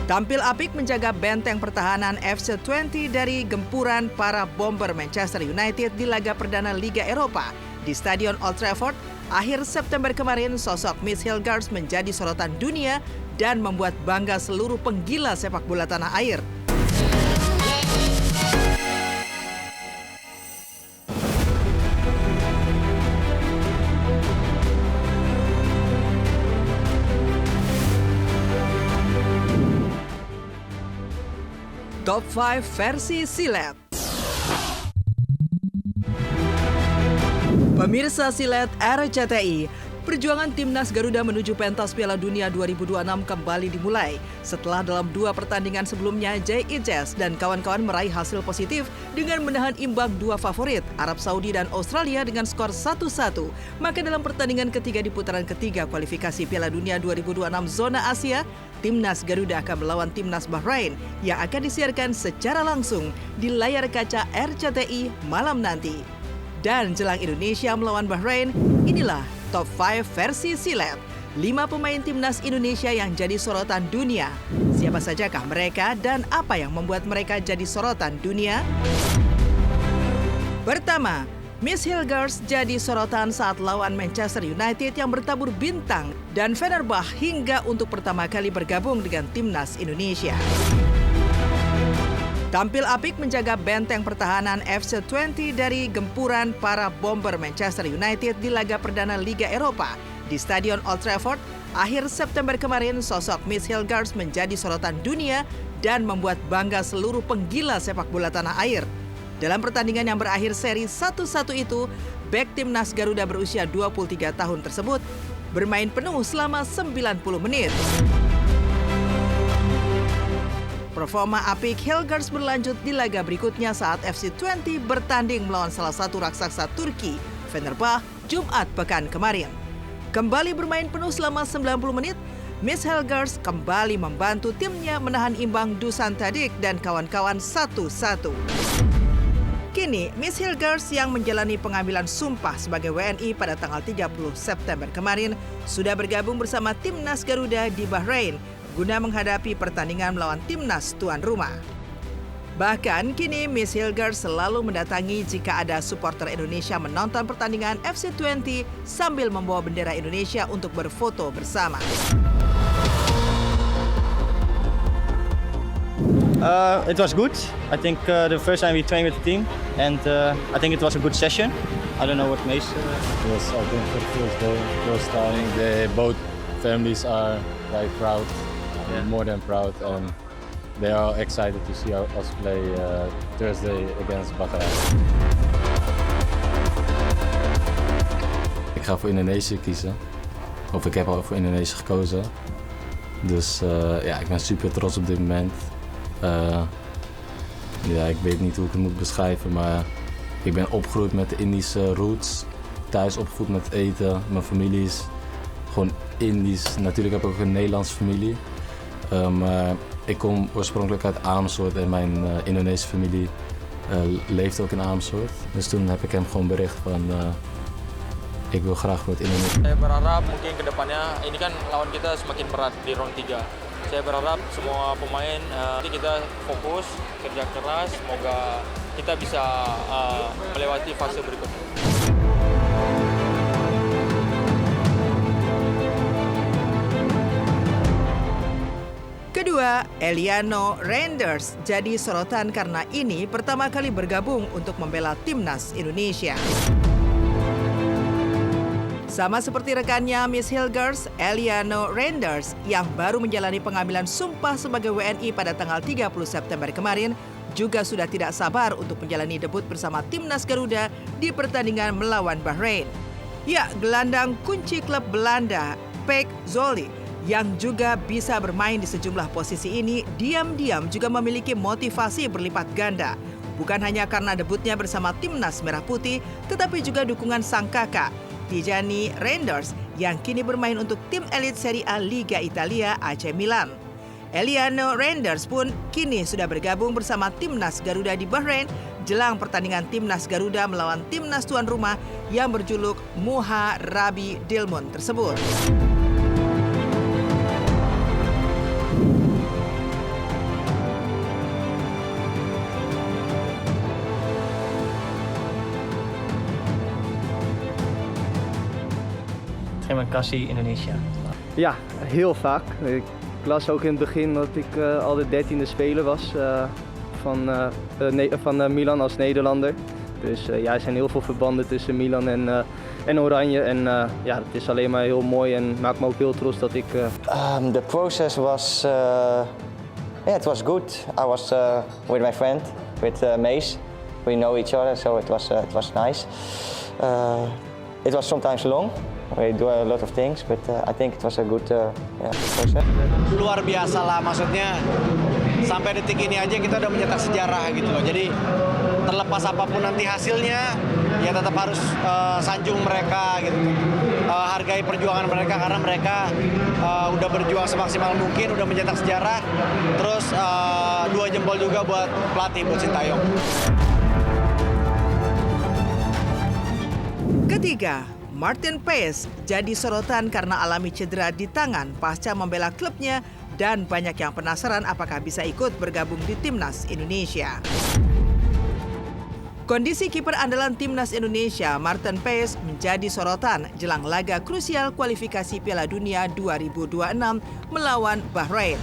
Tampil apik menjaga benteng pertahanan FC20 dari gempuran para bomber Manchester United di laga perdana Liga Eropa di Stadion Old Trafford. Akhir September kemarin, sosok Miss Hilgers menjadi sorotan dunia dan membuat bangga seluruh penggila sepak bola tanah air. Top 5 versi silet. Pemirsa silet RCTI, perjuangan timnas Garuda menuju pentas Piala Dunia 2026 kembali dimulai. Setelah dalam 2 pertandingan sebelumnya, Jay Ijes dan kawan-kawan meraih hasil positif dengan menahan imbang 2 favorit, Arab Saudi dan Australia dengan skor 1-1. Maka dalam pertandingan ketiga di putaran ketiga kualifikasi Piala Dunia 2026 zona Asia, Timnas Garuda akan melawan Timnas Bahrain yang akan disiarkan secara langsung di layar kaca RCTI malam nanti. Dan jelang Indonesia melawan Bahrain, inilah Top 5 versi silet. 5 pemain Timnas Indonesia yang jadi sorotan dunia. Siapa sajakah mereka dan apa yang membuat mereka jadi sorotan dunia? Pertama, Miss Hilgers jadi sorotan saat lawan Manchester United yang bertabur bintang dan Fenerbahce hingga untuk pertama kali bergabung dengan Timnas Indonesia. Tampil apik menjaga benteng pertahanan FC20 dari gempuran para bomber Manchester United di laga perdana Liga Eropa di Stadion Old Trafford. Akhir September kemarin, sosok Miss Hilgers menjadi sorotan dunia dan membuat bangga seluruh penggila sepak bola tanah air. Dalam pertandingan yang berakhir seri 1-1 itu, bek Timnas Garuda berusia 23 tahun tersebut bermain penuh selama 90 menit. Performa apik Hilgers berlanjut di laga berikutnya saat FC20 bertanding melawan salah satu raksasa Turki, Fenerbahce, Jumat pekan kemarin. Kembali bermain penuh selama 90 menit, Miss Hilgers kembali membantu timnya menahan imbang Dusan Tadic dan kawan-kawan 1-1. Kini, Miss Hilgers yang menjalani pengambilan sumpah sebagai WNI pada tanggal 30 September kemarin sudah bergabung bersama Timnas Garuda di Bahrain guna menghadapi pertandingan melawan Timnas tuan rumah. Bahkan kini Miss Hilgers selalu mendatangi jika ada supporter Indonesia menonton pertandingan FC20 sambil membawa bendera Indonesia untuk berfoto bersama. It was good. I think the first time we trained with the team, and I think it was a good session. I don't know what Mace. Yes, I think for the first time, both families are very proud, more than proud, and they are excited to see us play Thursday against Bahrain. Ik ga voor Indonesië kiezen. Of ik heb al voor Indonesië gekozen. Dus ja, ik ben super trots op dit moment. Ja, ik weet niet hoe ik het moet beschrijven, maar ik ben opgegroeid met de Indische roots. Thuis opgevoed met eten. Mijn familie is gewoon Indisch. Natuurlijk heb ik ook een Nederlandse familie. Maar ik kom oorspronkelijk uit Amersfoort en mijn Indonesische familie leeft ook in Amersfoort. Dus toen heb ik hem gewoon bericht van ik wil graag voor het Indonesië. Saya berharap mungkin ke depannya ini kan lawan kita semakin berat di round 3. Saya berharap semua pemain kita fokus, kerja keras, semoga kita bisa melewati fase berikutnya. Kedua, Eliano Reinders jadi sorotan karena ini pertama kali bergabung untuk membela Timnas Indonesia. Sama seperti rekannya Miss Hilgers, Eliano Reinders yang baru menjalani pengambilan sumpah sebagai WNI pada tanggal 30 September kemarin juga sudah tidak sabar untuk menjalani debut bersama Timnas Garuda di pertandingan melawan Bahrain. Ya, gelandang kunci klub Belanda, Pek Zolly, yang juga bisa bermain di sejumlah posisi ini, diam-diam juga memiliki motivasi berlipat ganda. Bukan hanya karena debutnya bersama Timnas Merah Putih, tetapi juga dukungan sang kakak, Tijani Reinders, yang kini bermain untuk tim elit Serie A Liga Italia AC Milan. Eliano Reinders pun kini sudah bergabung bersama Timnas Garuda di Bahrain jelang pertandingan Timnas Garuda melawan Timnas tuan rumah yang berjuluk Muha Rabi Dilmun tersebut. terima kasih Indonesia. Ja, heel vaak. Ik las ook in het begin dat ik al de 13e speler was van Milan als Nederlander. Dus ja, er zijn heel veel verbanden tussen Milan en Oranje. En ja, het is alleen maar heel mooi en maakt me ook heel trots dat ik... The process was, it was good. I was with my friend, with Mace. We know each other, so it was nice. It was sometimes long. We do a lot of things, but I think it was a good process. Luar biasa lah, maksudnya sampai detik ini aja kita udah mencetak sejarah gitu loh. Jadi terlepas apapun nanti hasilnya, ya tetap harus sanjung mereka gitu. Hargai perjuangan mereka karena mereka udah berjuang semaksimal mungkin, udah mencetak sejarah. Terus 2 jempol juga buat pelatih, buat Sintayong. Ketiga, Martin Paes jadi sorotan karena alami cedera di tangan pasca membela klubnya dan banyak yang penasaran apakah bisa ikut bergabung di Timnas Indonesia. Kondisi kiper andalan Timnas Indonesia, Martin Paes, menjadi sorotan jelang laga krusial kualifikasi Piala Dunia 2026 melawan Bahrain.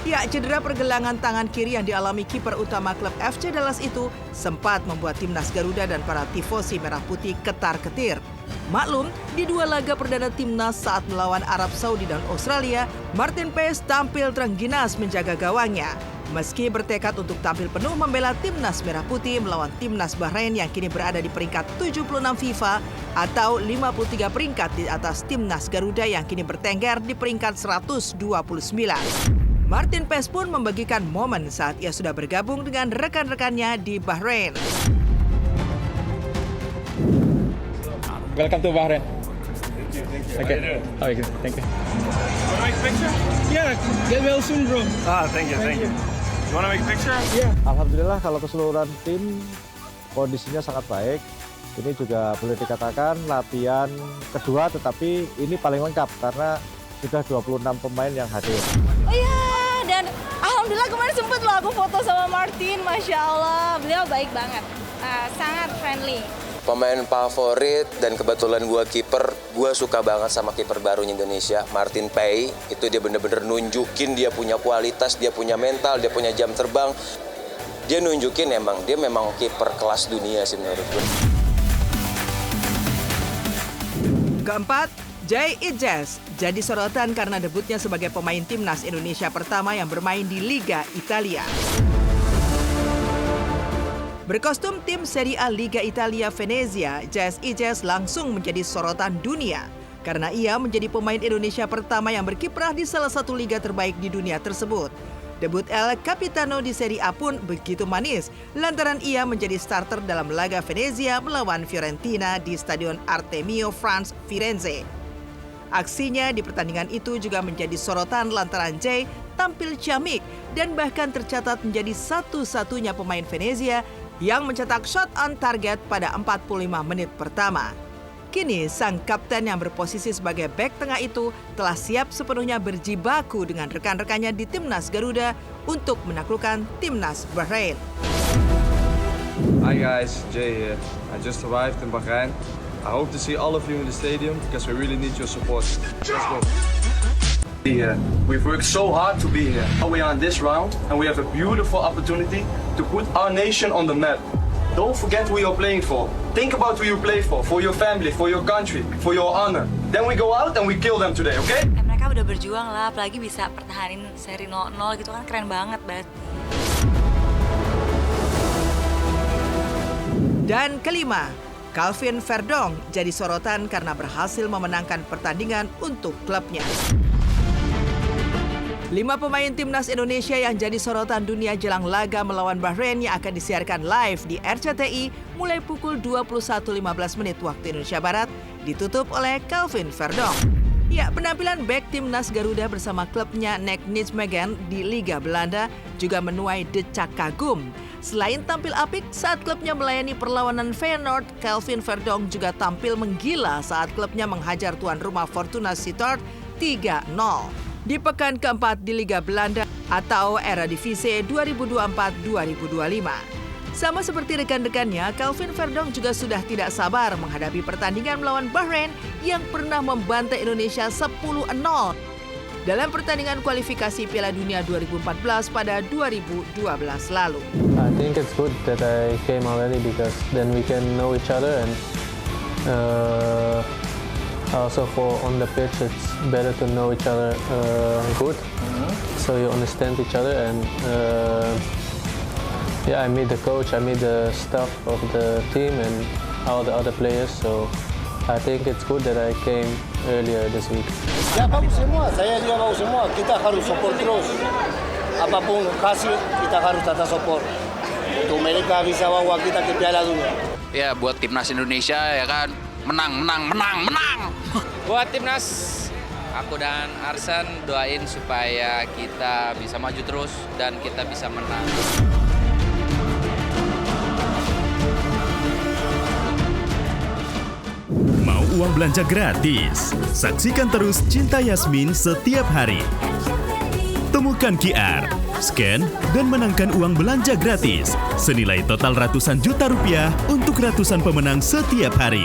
Ya, cedera pergelangan tangan kiri yang dialami kiper utama klub FC Dallas itu sempat membuat Timnas Garuda dan para tifosi merah putih ketar-ketir. Maklum, di 2 laga perdana Timnas saat melawan Arab Saudi dan Australia, Martin Paes tampil terengginas menjaga gawangnya. Meski bertekad untuk tampil penuh membela Timnas Merah Putih melawan Timnas Bahrain yang kini berada di peringkat 76 FIFA atau 53 peringkat di atas Timnas Garuda yang kini bertengger di peringkat 129. Martin Paes pun membagikan momen saat ia sudah bergabung dengan rekan-rekannya di Bahrain. Welcome to Bahrain. Thank you. Okay, thank you. Want to make a picture? Yeah, get well soon, bro. Thank you. You want to make a picture? Yeah. Alhamdulillah kalau keseluruhan tim kondisinya sangat baik. Ini juga boleh dikatakan latihan kedua, tetapi ini paling lengkap karena sudah 26 pemain yang hadir. Oh iya, dan alhamdulillah kemarin sempat loh aku foto sama Martin, Masya Allah. Beliau baik banget, sangat friendly. Pemain favorit dan kebetulan gue kiper, gue suka banget sama kiper barunya Indonesia, Martin Paes. Itu dia bener-bener nunjukin dia punya kualitas, dia punya mental, dia punya jam terbang. Dia nunjukin dia memang kiper kelas dunia sih menurut gue. Keempat, Jay Ijes jadi sorotan karena debutnya sebagai pemain Timnas Indonesia pertama yang bermain di Liga Italia. Berkostum tim Serie A Liga Italia Venezia, Jay Ijes langsung menjadi sorotan dunia karena ia menjadi pemain Indonesia pertama yang berkiprah di salah satu liga terbaik di dunia tersebut. Debut El Capitano di Serie A pun begitu manis lantaran ia menjadi starter dalam laga Venezia melawan Fiorentina di Stadion Artemio Franz Firenze. Aksinya di pertandingan itu juga menjadi sorotan lantaran Jay tampil ciamik dan bahkan tercatat menjadi satu-satunya pemain Venezia yang mencetak shot on target pada 45 menit pertama. Kini sang kapten yang berposisi sebagai bek tengah itu telah siap sepenuhnya berjibaku dengan rekan-rekannya di Timnas Garuda untuk menaklukkan Timnas Bahrain. Hi guys, Jay here. I just arrived in Bahrain. I hope to see all of you in the stadium because we really need your support. Let's go. We've worked so hard to be here. Now we are in this round and we have a beautiful opportunity to put our nation on the map. Don't forget who you're playing for. Think about who you play for your family, for your country, for your honor. Then we go out and we kill them today, okay? Mereka udah berjuang lah, apalagi bisa pertahanin seri 0-0 gitu kan, keren banget berarti. Dan kelima, Calvin Verdong jadi sorotan karena berhasil memenangkan pertandingan untuk klubnya. 5 pemain Timnas Indonesia yang jadi sorotan dunia jelang laga melawan Bahrain yang akan disiarkan live di RCTI mulai pukul 21.15 waktu Indonesia Barat ditutup oleh Calvin Verdong. Ya, penampilan bek Timnas Garuda bersama klubnya NEC Nijmegen di Liga Belanda juga menuai decak kagum. Selain tampil apik saat klubnya melayani perlawanan Feyenoord, Calvin Verdong juga tampil menggila saat klubnya menghajar tuan rumah Fortuna Sittard 3-0. Di pekan keempat di Liga Belanda atau Eredivisie 2024-2025. Sama seperti rekan-rekannya, Calvin Verdong juga sudah tidak sabar menghadapi pertandingan melawan Bahrain yang pernah membantai Indonesia 10-0 dalam pertandingan kualifikasi Piala Dunia 2014 pada 2012 lalu. I think it's good that I came already because then we can know each other and also for on the pitch it's better to know each other good, so you understand each other and yeah, I meet the coach, I meet the staff of the team and all the other players, so I think it's good that I came earlier this week. Ya bagus semua, saya juga bagus semua. Kita harus support terus. Apapun hasil kita harus tetap support. Untuk mereka bisa bawa kita ke Piala Dunia. Ya buat timnas Indonesia ya kan. Menang. Buat timnas, aku dan Arsen doain supaya kita bisa maju terus dan kita bisa menang. Mau uang belanja gratis? Saksikan terus Cinta Yasmin setiap hari. Temukan QR, scan, dan menangkan uang belanja gratis senilai total ratusan juta rupiah untuk ratusan pemenang setiap hari.